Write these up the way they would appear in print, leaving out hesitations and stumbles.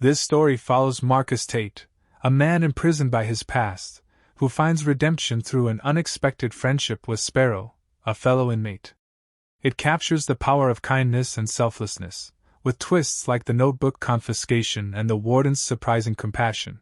This story follows Marcus Tate, a man imprisoned by his past, who finds redemption through an unexpected friendship with Sparrow, a fellow inmate. It captures the power of kindness and selflessness, with twists like the notebook confiscation and the warden's surprising compassion.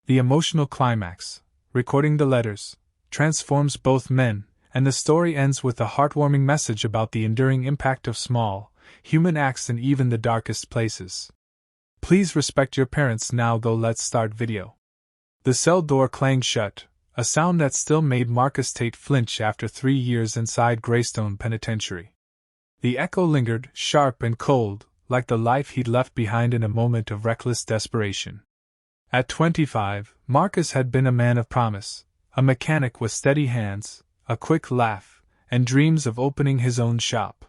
The emotional climax, recording the letters, transforms both men, and the story ends with a heartwarming message about the enduring impact of small, human acts in even the darkest places. Please respect your parents. Now go, let's start video. The cell door clanged shut, a sound that still made Marcus Tate flinch after 3 years inside Greystone Penitentiary. The echo lingered, sharp and cold, like the life he'd left behind in a moment of reckless desperation. At 25, Marcus had been a man of promise, a mechanic with steady hands, a quick laugh, and dreams of opening his own shop.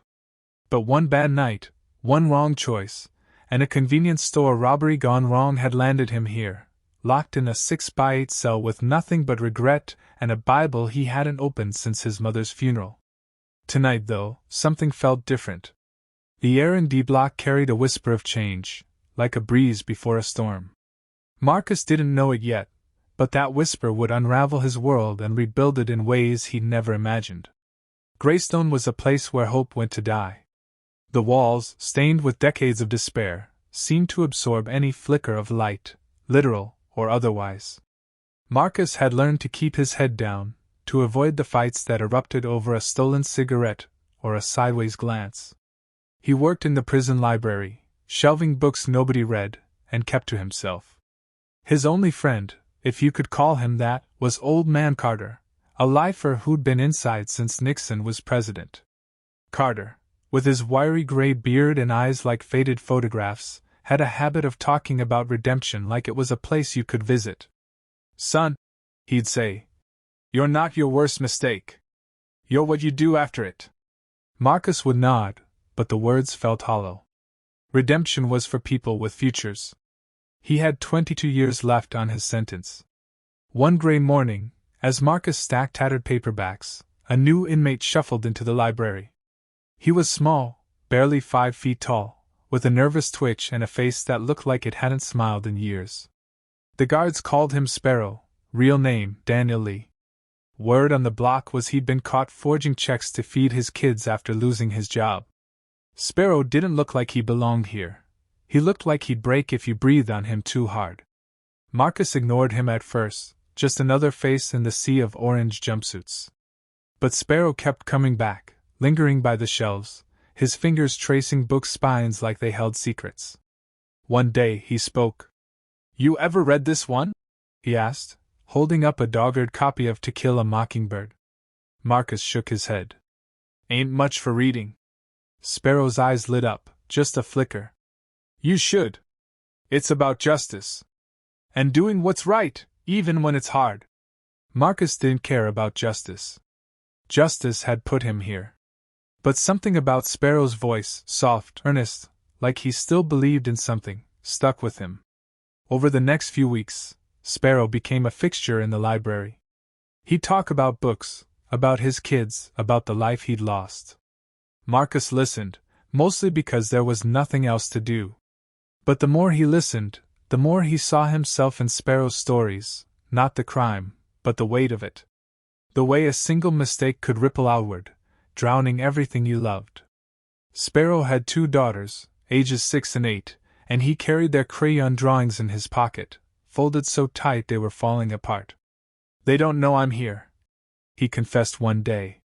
But one bad night, one wrong choice, and a convenience store robbery gone wrong had landed him here, locked in a 6x8 cell with nothing but regret and a Bible he hadn't opened since his mother's funeral. Tonight, though, something felt different. The air in D Block carried a whisper of change, like a breeze before a storm. Marcus didn't know it yet, but that whisper would unravel his world and rebuild it in ways he'd never imagined. Greystone was a place where hope went to die. The walls, stained with decades of despair, seemed to absorb any flicker of light, literal or otherwise. Marcus had learned to keep his head down, to avoid the fights that erupted over a stolen cigarette or a sideways glance. He worked in the prison library, shelving books nobody read, and kept to himself. His only friend, if you could call him that, was Old Man Carter, a lifer who'd been inside since Nixon was president. Carter, with his wiry gray beard and eyes like faded photographs, had a habit of talking about redemption like it was a place you could visit. "Son," he'd say, "you're not your worst mistake. You're what you do after it." Marcus would nod, but the words felt hollow. Redemption was for people with futures. He had 22 years left on his sentence. One gray morning, as Marcus stacked tattered paperbacks, a new inmate shuffled into the library. He was small, barely 5 feet tall, with a nervous twitch and a face that looked like it hadn't smiled in years. The guards called him Sparrow, real name Daniel Lee. Word on the block was he'd been caught forging checks to feed his kids after losing his job. Sparrow didn't look like he belonged here. He looked like he'd break if you breathed on him too hard. Marcus ignored him at first, just another face in the sea of orange jumpsuits. But Sparrow kept coming back, lingering by the shelves, his fingers tracing book spines like they held secrets. One day he spoke. "You ever read this one?" he asked, holding up a dog-eared copy of To Kill a Mockingbird. Marcus shook his head. "Ain't much for reading." Sparrow's eyes lit up, just a flicker. "You should. It's about justice. And doing what's right, even when it's hard." Marcus didn't care about justice. Justice had put him here. But something about Sparrow's voice, soft, earnest, like he still believed in something, stuck with him. Over the next few weeks, Sparrow became a fixture in the library. He'd talk about books, about his kids, about the life he'd lost. Marcus listened, mostly because there was nothing else to do. But the more he listened, the more he saw himself in Sparrow's stories, not the crime, but the weight of it. The way a single mistake could ripple outward, drowning everything you loved. Sparrow had 2 daughters, ages 6 and 8, and he carried their crayon drawings in his pocket, folded so tight they were falling apart. "They don't know I'm here," he confessed one day.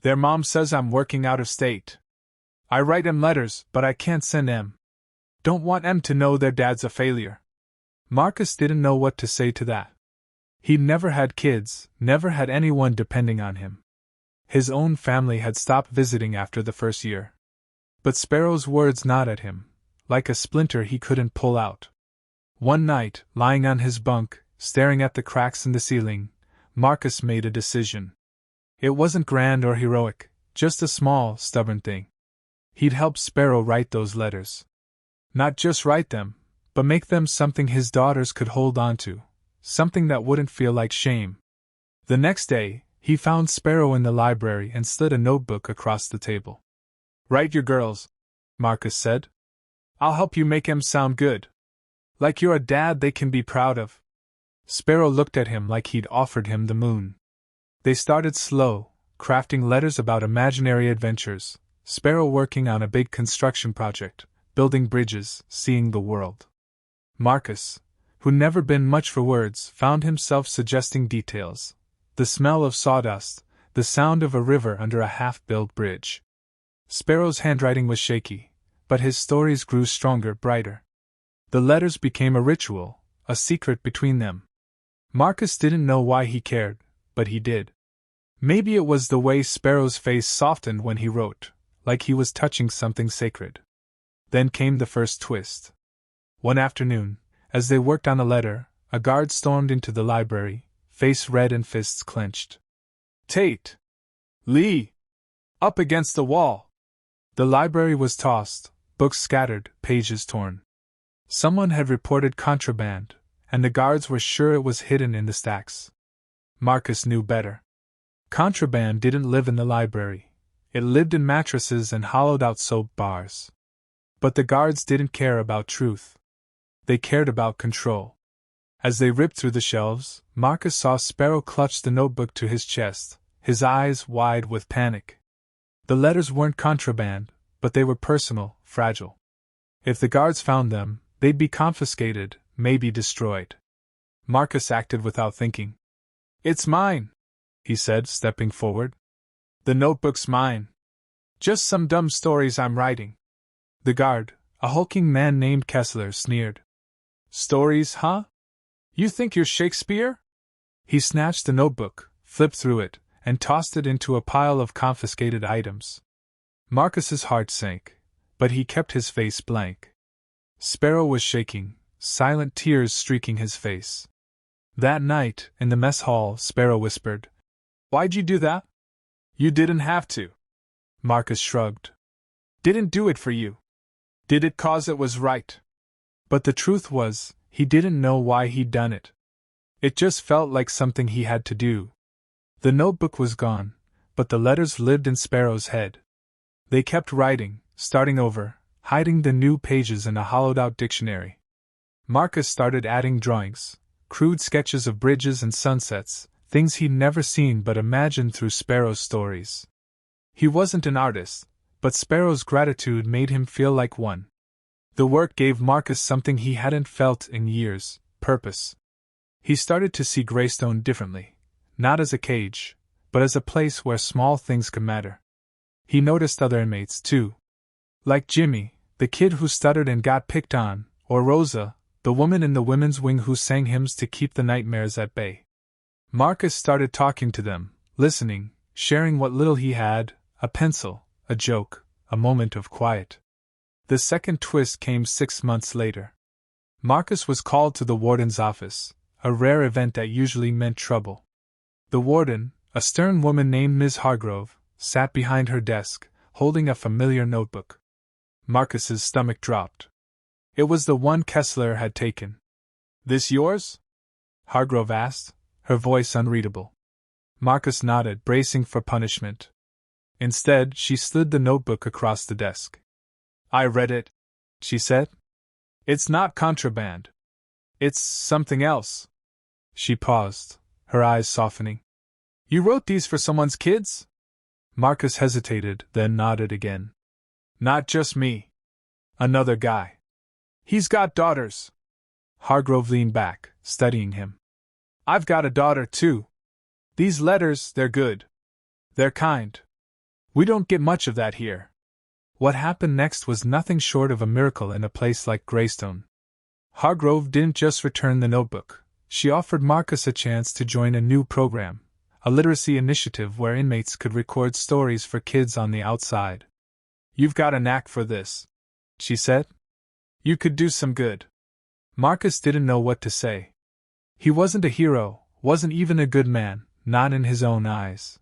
"Their mom says I'm working out of state. I write 'em letters, but I can't send 'em. Don't want 'em to know their dad's a failure." Marcus didn't know what to say to that. He'd never had kids, never had anyone depending on him. His own family had stopped visiting after the first year. But Sparrow's words gnawed at him, like a splinter he couldn't pull out. One night, lying on his bunk, staring at the cracks in the ceiling, Marcus made a decision. It wasn't grand or heroic, just a small, stubborn thing. He'd help Sparrow write those letters. Not just write them, but make them something his daughters could hold on to, something that wouldn't feel like shame. The next day, he found Sparrow in the library and slid a notebook across the table. "Write your girls," Marcus said. "I'll help you make 'em sound good." Like you're a dad they can be proud of. Sparrow looked at him like he'd offered him the moon. They started slow, crafting letters about imaginary adventures, Sparrow working on a big construction project, building bridges, seeing the world. Marcus, who'd never been much for words, found himself suggesting details. The smell of sawdust, the sound of a river under a half-built bridge. Sparrow's handwriting was shaky, but his stories grew stronger, brighter. The letters became a ritual, a secret between them. Marcus didn't know why he cared, but he did. Maybe it was the way Sparrow's face softened when he wrote, like he was touching something sacred. Then came the first twist. One afternoon, as they worked on a letter, a guard stormed into the library, face red and fists clenched. "Tate! Lee! Up against the wall!" The library was tossed, books scattered, pages torn. Someone had reported contraband, and the guards were sure it was hidden in the stacks. Marcus knew better. Contraband didn't live in the library. It lived in mattresses and hollowed-out soap bars. But the guards didn't care about truth. They cared about control. As they ripped through the shelves, Marcus saw Sparrow clutch the notebook to his chest, his eyes wide with panic. The letters weren't contraband, but they were personal, fragile. If the guards found them, they'd be confiscated, maybe destroyed. Marcus acted without thinking. "It's mine," he said, stepping forward. "The notebook's mine. Just some dumb stories I'm writing." The guard, a hulking man named Kessler, sneered. "Stories, huh? You think you're Shakespeare?" He snatched the notebook, flipped through it, and tossed it into a pile of confiscated items. Marcus's heart sank, but he kept his face blank. Sparrow was shaking, silent tears streaking his face. That night, in the mess hall, Sparrow whispered, "Why'd you do that?" "You didn't have to." Marcus shrugged. "Didn't do it for you. Did it 'cause it was right." But the truth was, he didn't know why he'd done it. It just felt like something he had to do. The notebook was gone, but the letters lived in Sparrow's head. They kept writing, starting over, hiding the new pages in a hollowed-out dictionary. Marcus started adding drawings, crude sketches of bridges and sunsets, things he'd never seen but imagined through Sparrow's stories. He wasn't an artist, but Sparrow's gratitude made him feel like one. The work gave Marcus something he hadn't felt in years: purpose. He started to see Greystone differently, not as a cage, but as a place where small things could matter. He noticed other inmates, too. Like Jimmy, the kid who stuttered and got picked on, or Rosa, the woman in the women's wing who sang hymns to keep the nightmares at bay. Marcus started talking to them, listening, sharing what little he had: a pencil, a joke, a moment of quiet. The second twist came 6 months later. Marcus was called to the warden's office, a rare event that usually meant trouble. The warden, a stern woman named Ms. Hargrove, sat behind her desk, holding a familiar notebook. Marcus's stomach dropped. It was the one Kessler had taken. "This yours?" Hargrove asked, her voice unreadable. Marcus nodded, bracing for punishment. Instead, she slid the notebook across the desk. "I read it," she said. "It's not contraband. It's something else." She paused, her eyes softening. "You wrote these for someone's kids?" Marcus hesitated, then nodded again. "Not just me. Another guy. He's got daughters." Hargrove leaned back, studying him. "I've got a daughter, too. These letters, they're good. They're kind. We don't get much of that here." What happened next was nothing short of a miracle in a place like Greystone. Hargrove didn't just return the notebook. She offered Marcus a chance to join a new program, a literacy initiative where inmates could record stories for kids on the outside. "You've got a knack for this," she said. "You could do some good." Marcus didn't know what to say. He wasn't a hero, wasn't even a good man, not in his own eyes.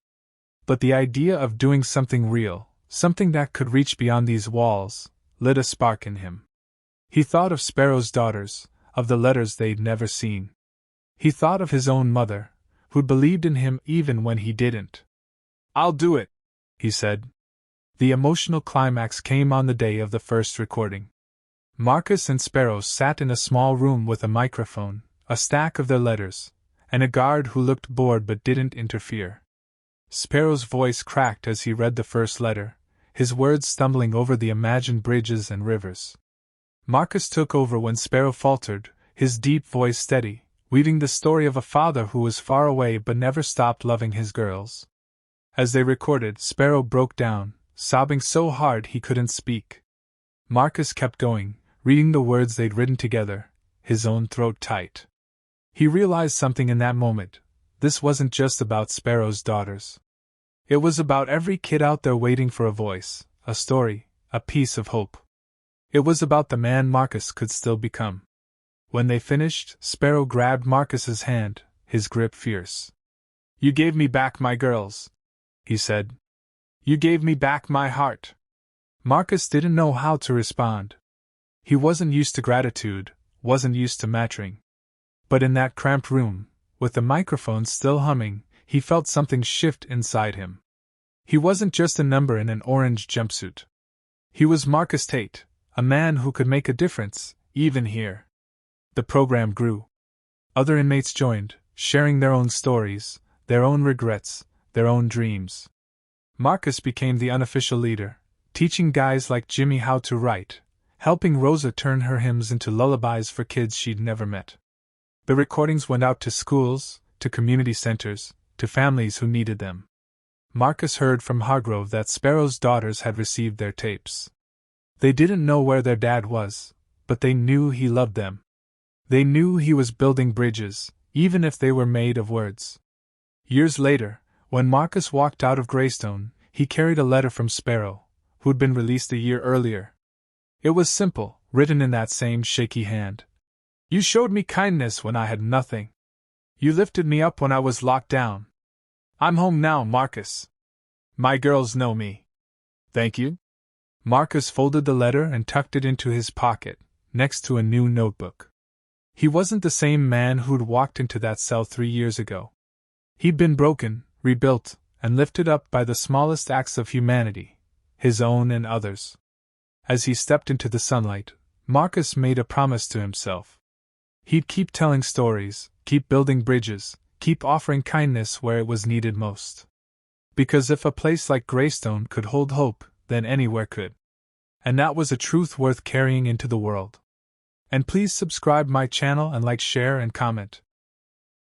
But the idea of doing something real, something that could reach beyond these walls, lit a spark in him. He thought of Sparrow's daughters, of the letters they'd never seen. He thought of his own mother, who'd believed in him even when he didn't. "I'll do it," he said. The emotional climax came on the day of the first recording. Marcus and Sparrow sat in a small room with a microphone, a stack of their letters, and a guard who looked bored but didn't interfere. Sparrow's voice cracked as he read the first letter, his words stumbling over the imagined bridges and rivers. Marcus took over when Sparrow faltered, his deep voice steady, weaving the story of a father who was far away but never stopped loving his girls. As they recorded, Sparrow broke down, sobbing so hard he couldn't speak. Marcus kept going, reading the words they'd written together, his own throat tight. He realized something in that moment. This wasn't just about Sparrow's daughters. It was about every kid out there waiting for a voice, a story, a piece of hope. It was about the man Marcus could still become. When they finished, Sparrow grabbed Marcus's hand, his grip fierce. "You gave me back my girls," he said. "You gave me back my heart." Marcus didn't know how to respond. He wasn't used to gratitude, wasn't used to matching. But in that cramped room, with the microphone still humming, he felt something shift inside him. He wasn't just a number in an orange jumpsuit. He was Marcus Tate, a man who could make a difference, even here. The program grew. Other inmates joined, sharing their own stories, their own regrets, their own dreams. Marcus became the unofficial leader, teaching guys like Jimmy how to write, helping Rosa turn her hymns into lullabies for kids she'd never met. The recordings went out to schools, to community centers, to families who needed them. Marcus heard from Hargrove that Sparrow's daughters had received their tapes. They didn't know where their dad was, but they knew he loved them. They knew he was building bridges, even if they were made of words. Years later, when Marcus walked out of Greystone, he carried a letter from Sparrow, who'd been released a year earlier. It was simple, written in that same shaky hand. "You showed me kindness when I had nothing. You lifted me up when I was locked down. I'm home now, Marcus. My girls know me. Thank you." Marcus folded the letter and tucked it into his pocket, next to a new notebook. He wasn't the same man who'd walked into that cell 3 years ago. He'd been broken, rebuilt, and lifted up by the smallest acts of humanity, his own and others. As he stepped into the sunlight, Marcus made a promise to himself. He'd keep telling stories, keep building bridges, keep offering kindness where it was needed most. Because if a place like Greystone could hold hope, then anywhere could. And that was a truth worth carrying into the world. And please subscribe my channel and like, share and comment.